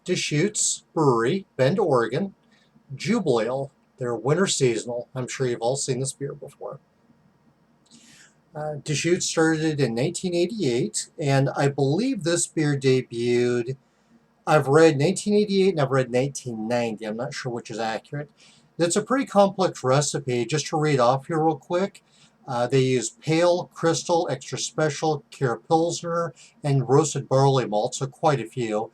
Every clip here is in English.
Deschutes Brewery, Bend, Oregon, Jubelale. They're winter seasonal. I'm sure you've all seen this beer before. Deschutes started in 1988, and I believe this beer debuted. I've read 1988 and I've read 1990. I'm not sure which is accurate. It's a pretty complex recipe. Just to read off here real quick, they use pale, crystal, extra special, Kara Pilsner, and roasted barley malt, so quite a few.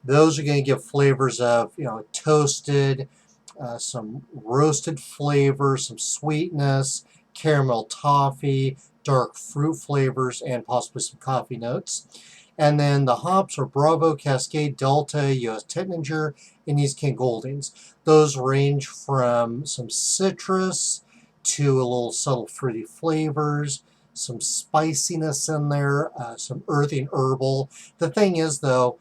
Those are going to give flavors of, toasted, some roasted flavors, some sweetness, caramel toffee, dark fruit flavors, and possibly some coffee notes. And then the hops are Bravo, Cascade, Delta, U.S. Tettnanger, and East King Goldings. Those range from some citrus to a little subtle fruity flavors, some spiciness in there, some earthy and herbal. The thing is, though,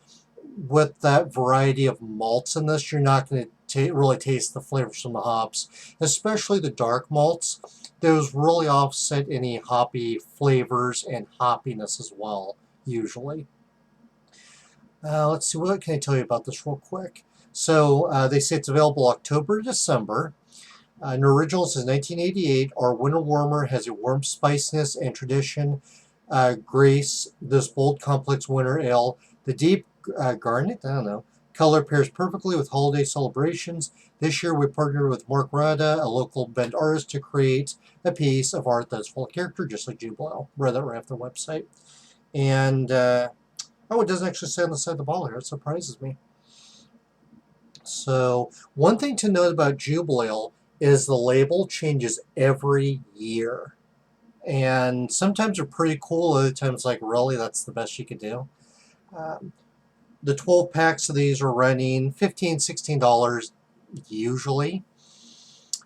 with that variety of malts in this, you're not going to really taste the flavors from the hops, especially the dark malts. Those really offset any hoppy flavors and hoppiness as well, usually. Let's see, what can I tell you about this real quick? So they say it's available October, December. An original says 1988. Our winter warmer has a warm spiciness and tradition grace this bold, complex winter ale. The deep garnet, color pairs perfectly with holiday celebrations. This year we partnered with Mark Rada, a local Bend artist, to create a piece of art that's full of character, just like Jubelale. Read that right off their website. And, it doesn't actually say on the side of the bottle here. It surprises me. So, one thing to note about Jubelale is the label changes every year. And sometimes they're pretty cool, other times like, really, that's the best you could do. The 12 packs of these are running $15, $16 usually.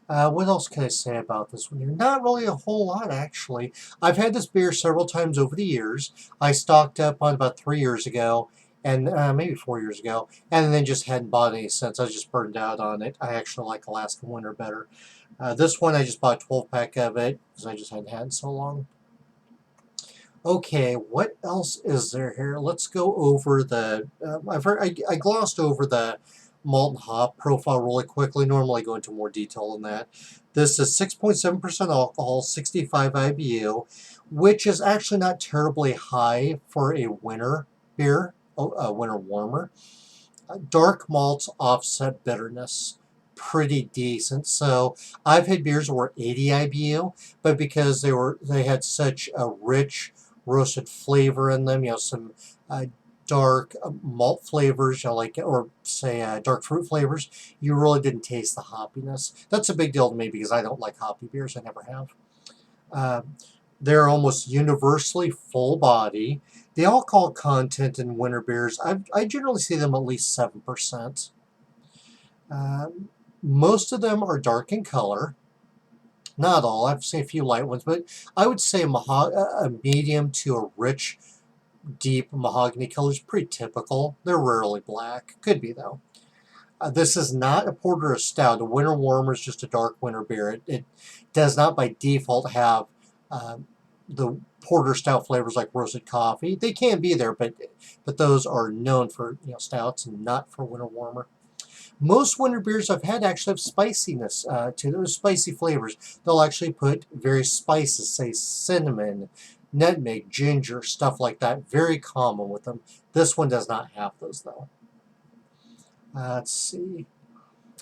What else can I say about this one here? Not really a whole lot, actually. I've had this beer several times over the years. I stocked up on about 3 years ago, and maybe 4 years ago, and then just hadn't bought any since. I was just burned out on it. I actually like Alaska Winter better. This one, I just bought a 12-pack of it, because I just hadn't had it so long. Okay, what else is there here? Let's go over the, I glossed over the malt and hop profile really quickly. Normally I go into more detail than that. This is 6.7% alcohol, 65 IBU, which is actually not terribly high for a winter beer, a winter warmer. Dark malts offset bitterness pretty decent. So I've had beers that were 80 IBU, but because they had such a rich roasted flavor in them, some dark malt flavors, or say dark fruit flavors, you really didn't taste the hoppiness. That's a big deal to me because I don't like hoppy beers. I never have. They're almost universally full body. The alcohol content in winter beers, I generally see them at least 7%. Most of them are dark in color. Not all. I've seen a few light ones, but I would say a medium to a rich, deep mahogany color is pretty typical. They're rarely black. Could be, though. This is not a porter or stout. A winter warmer is just a dark winter beer. It does not by default have the porter stout flavors like roasted coffee. They can be there, but those are known for stouts and not for winter warmer. Most winter beers I've had actually have spiciness to them, spicy flavors. They'll actually put various spices, say cinnamon, nutmeg, ginger, stuff like that. Very common with them. This one does not have those, though. Let's see.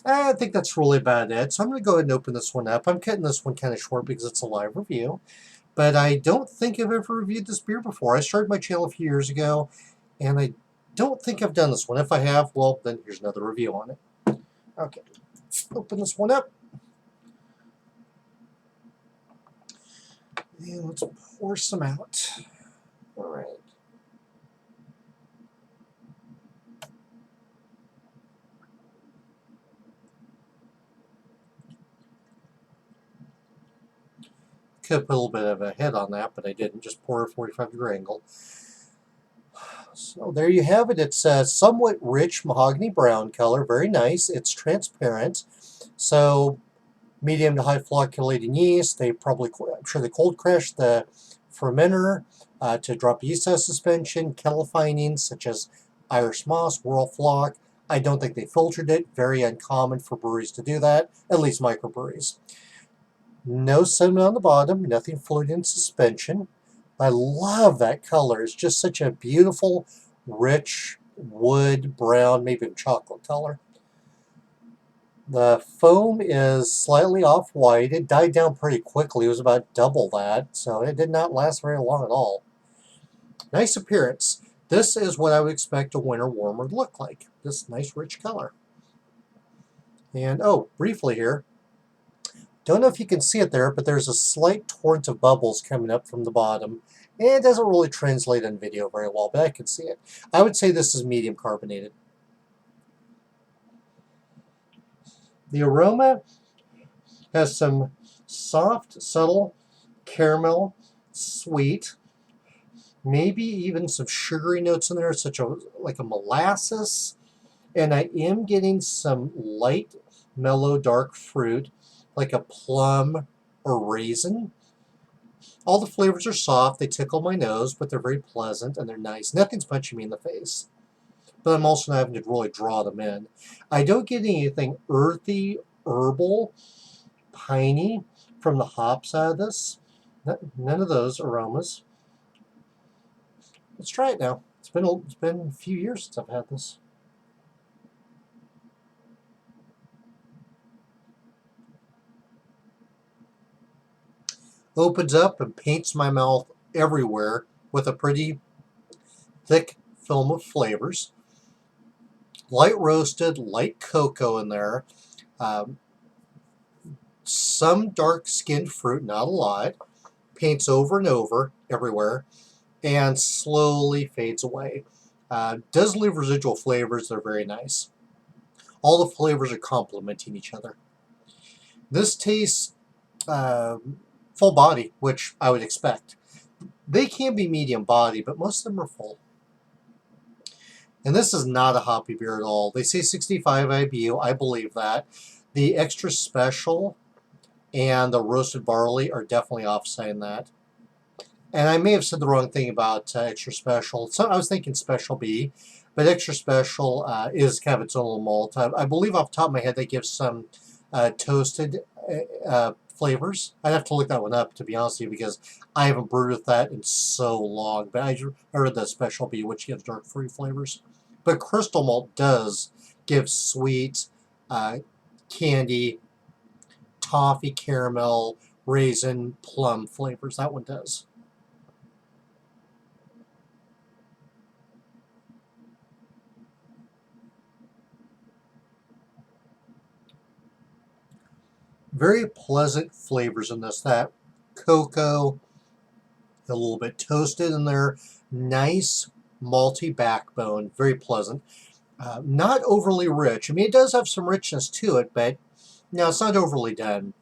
I think that's really about it. So I'm going to go ahead and open this one up. I'm cutting this one kind of short because it's a live review. But I don't think I've ever reviewed this beer before. I started my channel a few years ago, and I don't think I've done this one. If I have, well, then here's another review on it. Okay, open this one up. And let's pour some out. All right. Could have put a little bit of a head on that, but I didn't. Just pour a 45-degree angle. So there you have it. It's a somewhat rich mahogany brown color. Very nice. It's transparent. So medium to high flocculating yeast. I'm sure they cold crashed the fermenter to drop yeast suspension, califining such as Irish moss, Whirl flock, I don't think they filtered it. Very uncommon for breweries to do that, at least microbreweries. No sediment on the bottom, nothing floating in suspension. I love that color. It's just such a beautiful, rich wood brown, maybe chocolate color. The foam is slightly off-white. It died down pretty quickly. It was about double that, so it did not last very long at all. Nice appearance. This is what I would expect a winter warmer to look like. This nice rich color. And oh, briefly here, don't know if you can see it there, but there's a slight torrent of bubbles coming up from the bottom. And it doesn't really translate on video very well, but I can see it. I would say this is medium carbonated. The aroma has some soft, subtle caramel, sweet, maybe even some sugary notes in there, like a molasses. And I am getting some light, mellow, dark fruit, like a plum or raisin. All the flavors are soft. They tickle my nose, but they're very pleasant and they're nice. Nothing's punching me in the face. But I'm also not having to really draw them in. I don't get anything earthy, herbal, piney from the hops out of this. None of those aromas. Let's try it now. It's been a few years since I've had this. Opens up and paints my mouth everywhere with a pretty thick film of flavors. Light roasted, light cocoa in there. Some dark skinned fruit, not a lot. Paints over and over everywhere and slowly fades away. Does leave residual flavors. They're very nice. All the flavors are complementing each other. This tastes full body, which I would expect. They can be medium body, but most of them are full. And this is not a hoppy beer at all. They say 65 IBU. I believe that. The extra special and the roasted barley are definitely offsetting that. And I may have said the wrong thing about extra special. So I was thinking special B, but extra special is kind of its own little malt. I believe off the top of my head they give some toasted flavors. I'd have to look that one up, to be honest with you, because I haven't brewed with that in so long. But I heard that special B, which gives dark fruit flavors. But crystal malt does give sweet, candy, toffee, caramel, raisin, plum flavors. That one does. Very pleasant flavors in this. That cocoa, a little bit toasted in there. Nice malty backbone. Very pleasant. Not overly rich. I mean, it does have some richness to it, but no, it's not overly done.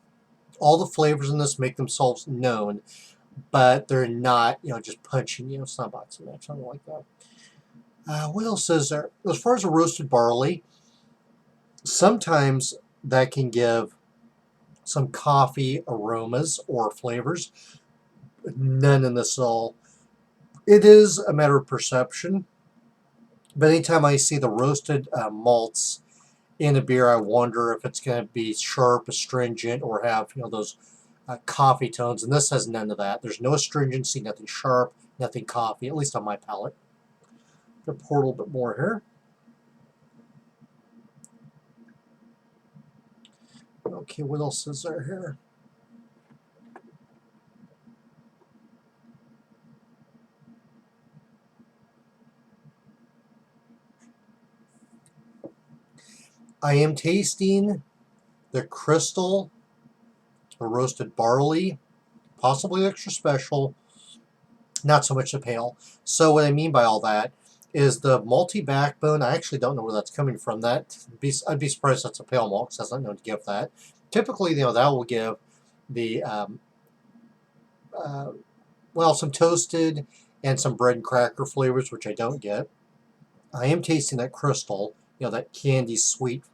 All the flavors in this make themselves known, but they're not, just punching you. It's not boxing match, something like that. What else is there? As far as a roasted barley, sometimes that can give some coffee aromas or flavors. None in this at all. It is a matter of perception, but anytime I see the roasted malts in a beer, I wonder if it's going to be sharp, astringent, or have those coffee tones. And this has none of that. There's no astringency, nothing sharp, nothing coffee, at least on my palate. I'm going to pour a little bit more here. Okay, what else is there here? I am tasting the crystal, the roasted barley, possibly extra special, not so much the pale. So what I mean by all that is the malty backbone. I actually don't know where that's coming from. I'd be surprised that's a pale malt, because that's not known to give that. Typically, that will give the some toasted and some bread and cracker flavors, which I don't get. I am tasting that crystal, that candy sweet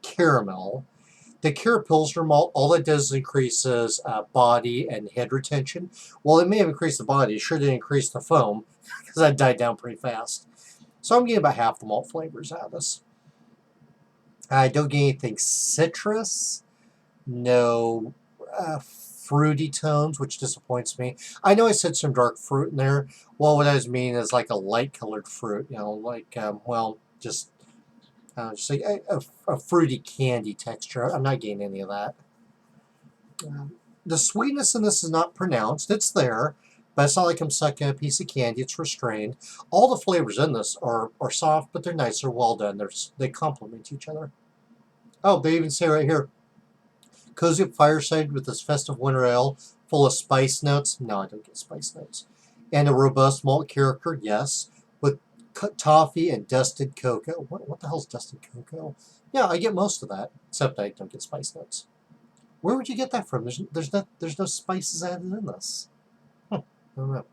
caramel. The Kara Pilsner malt, all it does is increases body and head retention. Well, it may have increased the body. It sure didn't increase the foam, because that died down pretty fast. So I'm getting about half the malt flavors out of this. I don't get anything citrus. No fruity tones, which disappoints me. I know I said some dark fruit in there. Well, what I was meaning is like a light colored fruit, you know, like, well, just like a fruity candy texture. I'm not getting any of that. Um, the sweetness in this is not pronounced. It's there, but it's not like I'm sucking a piece of candy. It's restrained. All the flavors in this are soft, but they're nice. They're well done. They complement each other. Oh, they even say right here, cozy up fireside with this festive winter ale full of spice notes. No, I don't get spice notes. And a robust malt character, yes, with toffee and dusted cocoa. What the hell's dusted cocoa? Yeah, I get most of that, except I don't get spice notes. Where would you get that from? There's no spices added in this. I don't know.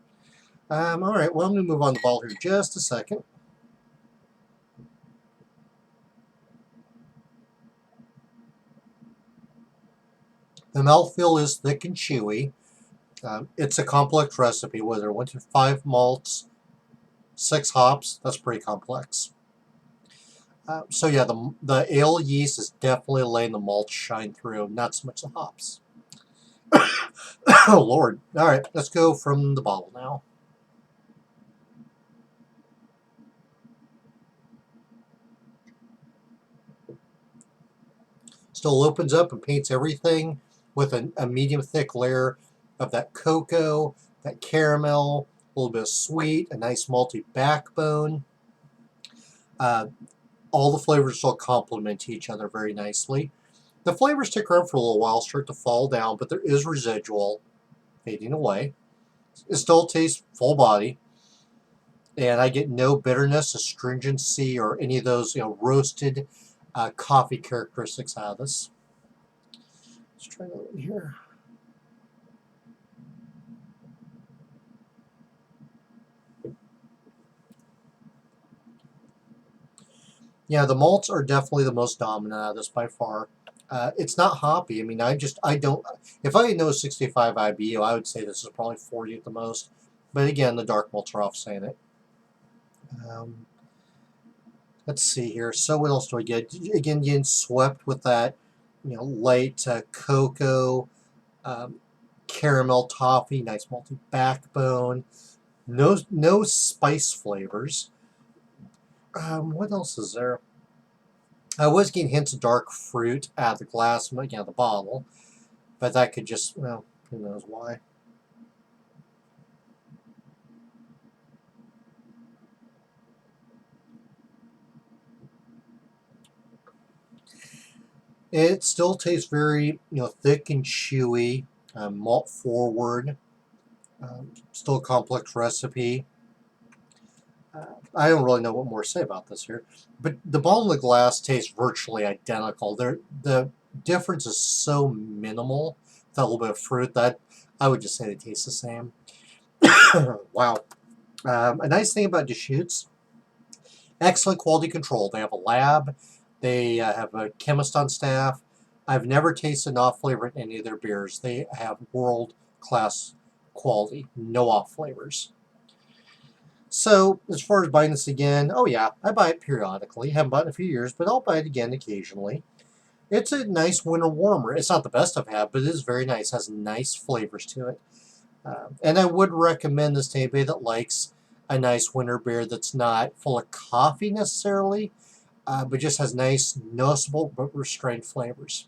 All right, well, I'm going to move on the ball here just a second. The mouthfeel is thick and chewy. It's a complex recipe, whether 1 to 5 malts, 6 hops. That's pretty complex. So yeah, the ale yeast is definitely letting the malt shine through, not so much the hops. Oh Lord! All right, let's go from the bottle now. Still opens up and paints everything with a medium thick layer of that cocoa, that caramel, a little bit of sweet, a nice malty backbone. Uh, all the flavors still complement each other very nicely. The flavors stick around for a little while, start to fall down, but there is residual fading away. It still tastes full body, and I get no bitterness, astringency, or any of those roasted coffee characteristics out of this. Let's try that one here. Yeah, the malts are definitely the most dominant out of this by far. It's not hoppy. I mean, I don't. If I had no 65 IBU, I would say this is probably 40 at the most. But again, the dark malts are offsetting it. Um, let's see here. So what else do I get? Again, getting swept with that, light cocoa, um, caramel toffee, nice malty backbone. No spice flavors. What else is there? I was getting hints of dark fruit out of the glass, the bottle, but that could just, well, who knows why. It still tastes very, thick and chewy, malt forward, still a complex recipe. I don't really know what more to say about this here, but the bottle and the glass taste virtually identical. The difference is so minimal, that little bit of fruit, that I would just say they taste the same. Wow. A nice thing about Deschutes, excellent quality control. They have a lab. They have a chemist on staff. I've never tasted off flavor in any of their beers. They have world class quality, no off flavors. So as far as buying this again, oh yeah, I buy it periodically. Haven't bought it in a few years, but I'll buy it again occasionally. It's a nice winter warmer. It's not the best I've had, but it is very nice. It has nice flavors to it. And I would recommend this to anybody that likes a nice winter beer that's not full of coffee necessarily, but just has nice, noticeable but restrained flavors.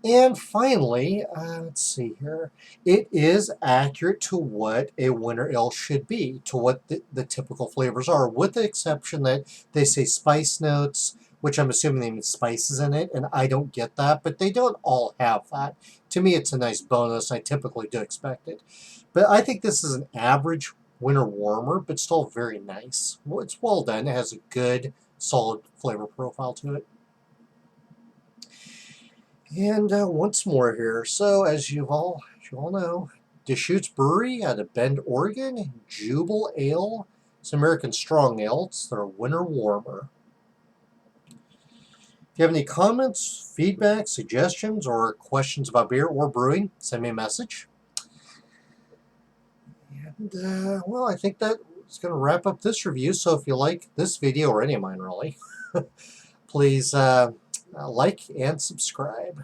And finally, let's see here. It is accurate to what a winter ale should be, to what the typical flavors are, with the exception that they say spice notes, which I'm assuming they mean spices in it, and I don't get that, but they don't all have that. To me, it's a nice bonus. I typically do expect it. But I think this is an average winter warmer, but still very nice. Well, it's well done. It has a good, solid flavor profile to it. And once more here. So, as you all know, Deschutes Brewery out of Bend, Oregon, Jubelale. It's American Strong Ale. It's their winter warmer. If you have any comments, feedback, suggestions, or questions about beer or brewing, send me a message. And, well, I think that is going to wrap up this review. So if you like this video, or any of mine really, Please like and subscribe.